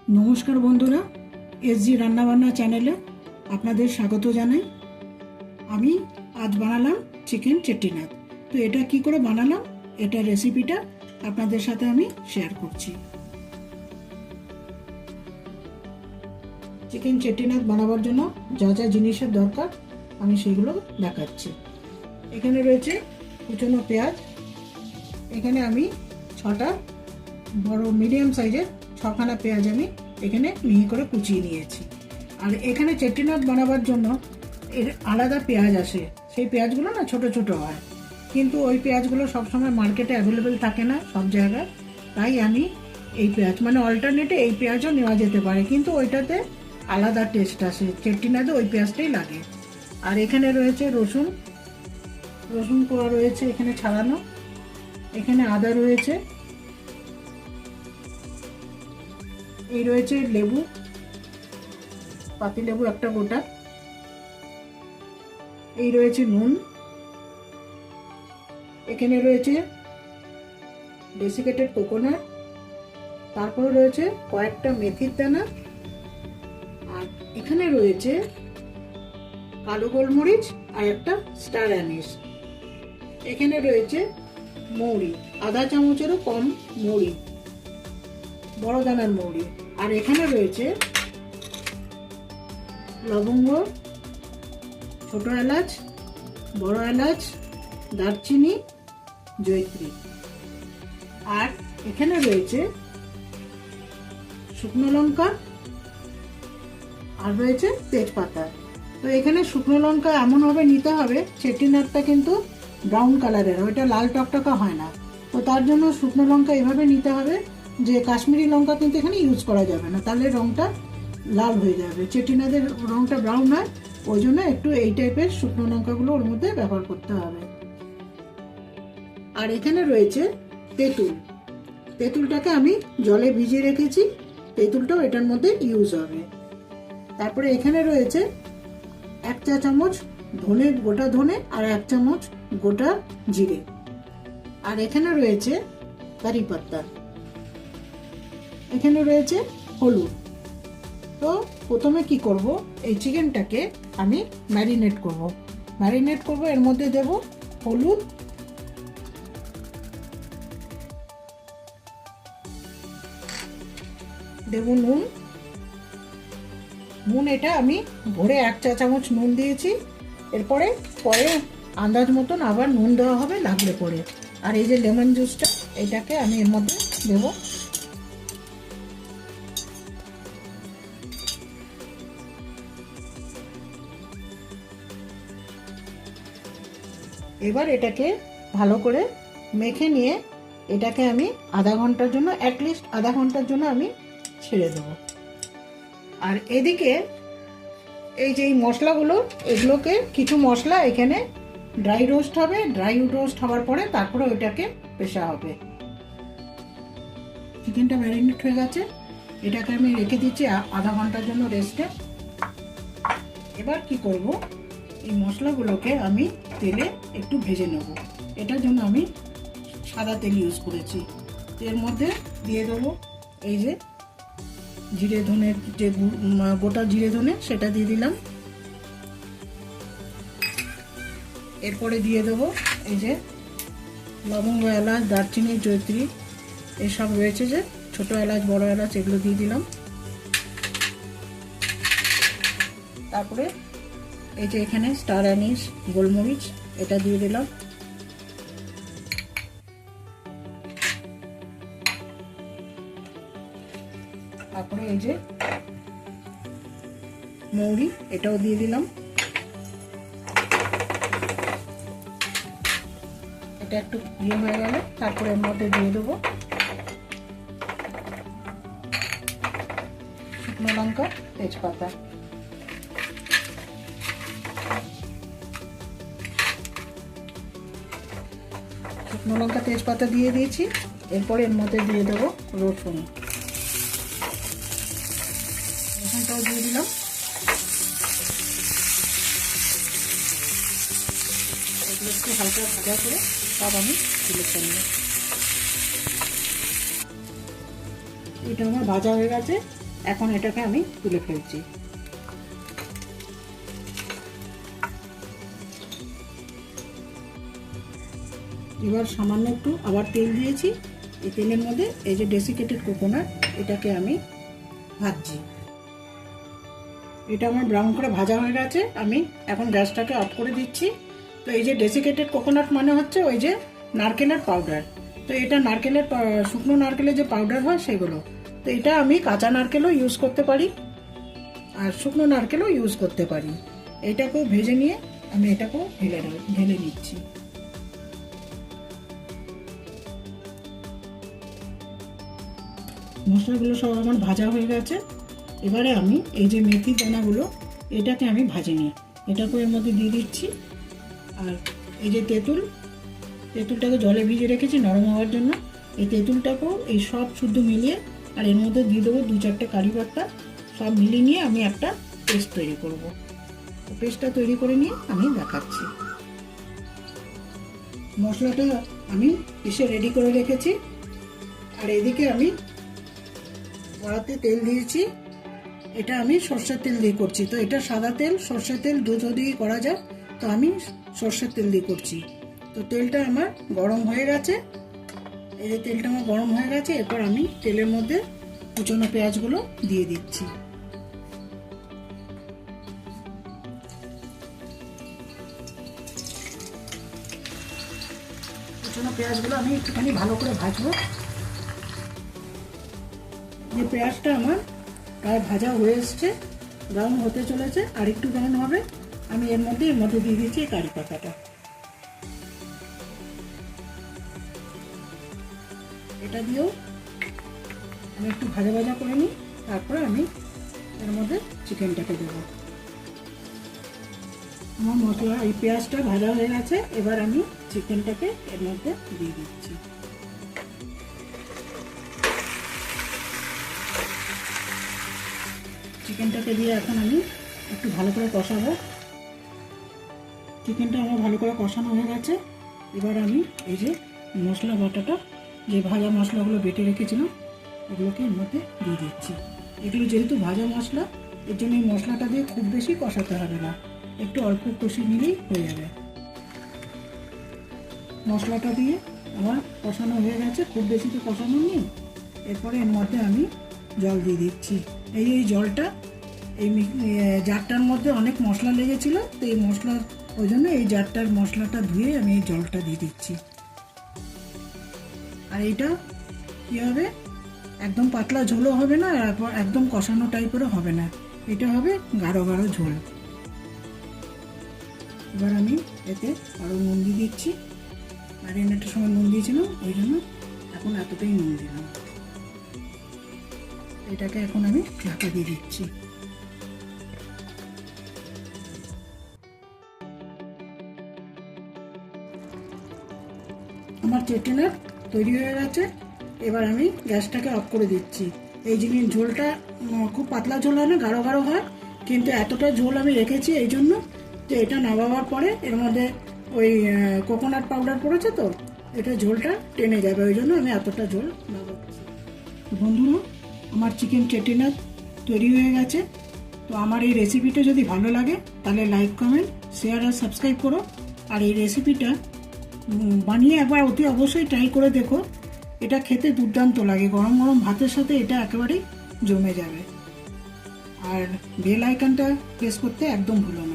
নমস্কার বন্ধুরা, এসজি রান্নাবান্না চ্যানেলে আপনাদের স্বাগত জানাই। আমি আজ বানালাম চিকেন চেট্টিনাদ। তো এটা কি করে বানালাম, এটা রেসিপিটা আপনাদের সাথে আমি শেয়ার করছি। চিকেন চেট্টিনাদ বানাবার জন্য যা যা জিনিসের দরকার আমি সেগুলো দেখাচ্ছি। এখানে রয়েছে কুচনো পেঁয়াজ। এখানে আমি 6টা বড় মিডিয়াম সাইজের 6খানা পেঁয়াজ আমি এখানে মিহি করে কুচিয়ে নিয়েছি। আর এখানে চেট্টিনাদ বানাবার জন্য এর আলাদা পেঁয়াজ আসে, সেই পেঁয়াজগুলো না ছোট ছোট হয়, কিন্তু ওই পেঁয়াজগুলো সবসময় মার্কেটে অ্যাভেলেবেল থাকে না সব জায়গায়। তাই আমি এই পেঁয়াজ মানে অল্টারনেটে এই পেঁয়াজও নেওয়া যেতে পারে, কিন্তু ওইটাতে আলাদা টেস্ট আসে, চেট্টিনাদে ওই পেঁয়াজটাই লাগে। আর এখানে রয়েছে রসুন, রসুন কোয়া রয়েছে এখানে ছাড়ানো। এখানে আদা রয়েছে। এই রয়েছে লেবু, পাতি লেবু একটা গোটা। এই রয়েছে নুন। এখানে রয়েছে ডেসিকেটেড কোকোনাট। তারপরে রয়েছে কয়েকটা মেথির দানা। আর এখানে রয়েছে কালো গোলমরিচ আর একটা স্টার অ্যানিস। এখানে রয়েছে মৌরি, আধা চামচেরও কম মৌরি, বড় দানার মৌরি। আর এখানে রয়েছে লবঙ্গ, ছোট এলাচ, বড় এলাচ, দারচিনি, জয়িত্রী। আর এখানে রয়েছে শুকনো লঙ্কা আর রয়েছে তেজপাতা। তো এখানে শুকনো লঙ্কা এমনভাবে নিতে হবে, চেট্টিনাদটা কিন্তু ব্রাউন কালারের, ওইটা লাল টকটকা হয় না। তো তার জন্য শুকনো লঙ্কা এভাবে নিতে হবে যে কাশ্মীরি লঙ্কা কিন্তু এখানে ইউজ করা যাবে না, তাহলে রংটা লাল হয়ে যাবে। চেট্টিনাদের রংটা ব্রাউন হয়, ওই জন্য একটু এই টাইপের শুকনো লঙ্কাগুলো ওর মধ্যে ব্যবহার করতে হবে। আর এখানে রয়েছে তেঁতুল। তেঁতুলটাকে আমি জলে ভিজিয়ে রেখেছি, তেঁতুলটাও এটার মধ্যে ইউজ হবে। তারপরে এখানে রয়েছে 1 চা চামচ ধনে, গোটা ধনে, আর 1 চামচ গোটা জিরে। আর এখানে রয়েছে কারি পাতা। এখানে রয়েছে হলুদ। তো প্রথমে কি করব, এই চিকেনটাকে আমি ম্যারিনেট করব। এর মধ্যে দেব হলুদ, দেব নুন। এটা আমি ভরে 1 চা চামচ নুন দিয়েছি। এরপরে পরে আন্দাজ মতন আবার নুন দেওয়া হবে লাগলে পরে। আর এই যে লেমন জুসটা, এটাকে আমি এর মধ্যে দেব। এবার এটাকে ভালো করে মেখে নিয়ে এটাকে আমি আধা ঘন্টার জন্য, অ্যাটলিস্ট আধা ঘন্টার জন্য আমি ছেড়ে দেবো। আর এদিকে এই যে মশলাগুলো, এগুলোকে কিছু মশলা এখানে ড্রাই রোস্ট হবে। ড্রাই রোস্ট হওয়ার পরে তারপরে ওইটাকে পেশা হবে। চিকেনটা ম্যারিনেট হয়ে গেছে, এটাকে আমি রেখে দিচ্ছি আধা ঘন্টার জন্য রেস্টে। এবার কি করব, এই মশলাগুলোকে আমি তেলে একটু ভেজে নেব। এটার জন্য আমি সাদা তেল ইউজ করেছি। এর মধ্যে দিয়ে দেবো এই যে জিরে ধনের যে গোটা জিরে ধনে, সেটা দিয়ে দিলাম। এরপরে দিয়ে দেবো এই যে লবঙ্গ, এলাচ, দারচিনি, জয়িত্রী, এসব রয়েছে যে ছোট এলাচ, বড় এলাচ, এগুলো দিয়ে দিলাম। তারপরে এই যে এখানে স্টার অ্যানিস, গোলমরিচ, এটা দিয়ে দিলাম। তারপরে এই যে মৌরি, এটাও দিয়ে দিলাম। এটা একটু ইয়ে হয়ে গেলে তারপরে এর মধ্যে দিয়ে দেবো শুকনো লঙ্কা, তেজপাতা। শুকনো লঙ্কা, তেজপাতা দিয়ে দিয়েছি। এরপরে এর মধ্যে দিয়ে দেবো রসুন, রসুনটাও দিয়ে দিলাম। এগুলো একটু হালকা ভাজা করে সব আমি তুলে ফেলবো। এটা আমার ভাজা হয়ে গেছে, এখন এটাকে আমি তুলে ফেলছি। এবার সামান্য একটু আবার তেল দিয়েছি। এই তেলের মধ্যে এই যে ডেসিকেটেড কোকোনাট, এটাকে আমি ভাজছি। এটা আমার ব্রাউন করে ভাজা হয়ে গেছে, আমি এখন গ্যাসটাকে অফ করে দিচ্ছি। তো এই যে ডেসিকেটেড কোকোনাট মানে হচ্ছে ওই যে নারকেলের পাউডার। তো এটা নারকেলের শুকনো নারকেলের যে পাউডার হয় সেগুলো। তো এটা আমি কাঁচা নারকেলও ইউজ করতে পারি আর শুকনো নারকেলও ইউজ করতে পারি। এটাকেও ভেজে নিয়ে আমি এটাকেও ঢেলে নিচ্ছি। মশলাগুলো সব আমার ভাজা হয়ে গেছে। এবারে আমি এই যে মেথি দানাগুলো, এটাকে আমি ভাজে নিই, এটাকেও এর মধ্যে দিয়ে দিচ্ছি। আর এই যে তেঁতুলটাকে জলে ভিজিয়ে রেখেছি নরম হওয়ার জন্য, এই তেঁতুলটাকেও এই সব শুদ্ধ মিলিয়ে আর এর মধ্যে দিয়ে দেবো 2-4টে কারি পাতা। সব মিলিয়ে নিয়ে আমি একটা পেস্ট তৈরি করব। পেস্টটা তৈরি করে নিয়ে আমি দেখাচ্ছি। মশলাটা আমি পিষে রেডি করে রেখেছি। আর এদিকে আমি কড়াতে তেল দিয়েছি। এটা আমি সরষের তেল দিয়ে করছি। তো এটা সাদা তেল, সরষের তেল দুটো দিয়ে করা যায়, তো আমি সরষের তেল দিয়ে করছি। তো তেলটা আমার গরম হয়ে গেছে। এই যে তেলটা আমার গরম হয়ে গেছে। এরপর আমি তেলের মধ্যে কুচনো পেঁয়াজগুলো দিয়ে দিচ্ছি। কুচনো পেঁয়াজগুলো আমি একটুখানি ভালো করে ভাজবো। যে পেঁয়াজটা আমার প্রায় ভাজা হয়ে এসছে, ব্রাউন হতে চলেছে, আর একটু ব্রাউন হবে। আমি এর মধ্যে দিয়ে দিচ্ছি কারি পাতাটা। এটা দিয়েও আমি একটু ভাজা করে নিই, তারপরে আমি এর মধ্যে চিকেনটাকে দেবো। আমার মশলা এই পেঁয়াজটা ভাজা হয়ে গেছে। এবার আমি চিকেনটাকে এর মধ্যে দিয়ে দিচ্ছি। চিকেনটাকে দিয়ে এখন আমি একটু ভালো করে কষাবো। চিকেনটা আমার ভালো করে কষানো হয়ে গেছে। এবার আমি এই যে মশলা বাটাটা, যে ভাজা মশলাগুলো বেটে রেখেছিলাম, ওগুলোকে এর মধ্যে দিয়ে দিচ্ছি। এগুলো যেহেতু ভাজা মশলা, এর জন্য এই মশলাটা দিয়ে খুব বেশি কষাতে হবে না, একটু অল্প কষিয়ে নিলেই হয়ে যাবে। মশলাটা দিয়ে আমার কষানো হয়ে গেছে, খুব বেশি তো কষানো নেই। এরপরে এর মধ্যে আমি জল দিয়ে দিচ্ছি। এই জলটা, এই জারটার মধ্যে অনেক মশলা লেগেছিল, তো এই মশলা ওই জন্য এই জারটার মশলাটা ধুয়ে আমি এই জলটা দিয়ে দিচ্ছি। আর এইটা কী হবে, একদম পাতলা ঝোলও হবে না, আর একদম কষানো টাইপেরও হবে না, এটা হবে গাঢ় ঝোল। এবার আমি এতে আরও নুন দিয়ে দিচ্ছি। ম্যারিনেটের সময় নুন দিয়েছিলাম, ওই জন্য এখন এতটাই নুন দিলাম। এটাকে এখন আমি ঢাকা দিয়ে দিচ্ছি। আমার চেটিনাট তৈরি হয়ে গেছে। এবার আমি গ্যাসটাকে অফ করে দিচ্ছি। এই জিনিস ঝোলটা খুব পাতলা ঝোল হয় না, গাঢ় হয়, কিন্তু এতটা ঝোল আমি রেখেছি এই জন্য যে এটা নামাবার পরে এর মধ্যে ওই কোকোনাট পাউডার পড়েছে, তো এটা ঝোলটা টেনে যাবে, ওই জন্য আমি এতটা ঝোল নামাচ্ছি। বন্ধুরা, আমার চিকেন চেটিনাট তৈরি হয়ে গেছে। তো আমার এই রেসিপিটা যদি ভালো লাগে তাহলে লাইক, কমেন্ট, শেয়ার আর সাবস্ক্রাইব করো। আর এই রেসিপিটা বানিয়ে একবার অতি অবশ্যই ট্রাই করে দেখো। এটা খেতে দুর্দান্ত লাগে, গরম গরম ভাতের সাথে এটা একেবারেই জমে যাবে। আর বেল আইকনটা প্রেস করতে একদম ভুলো না।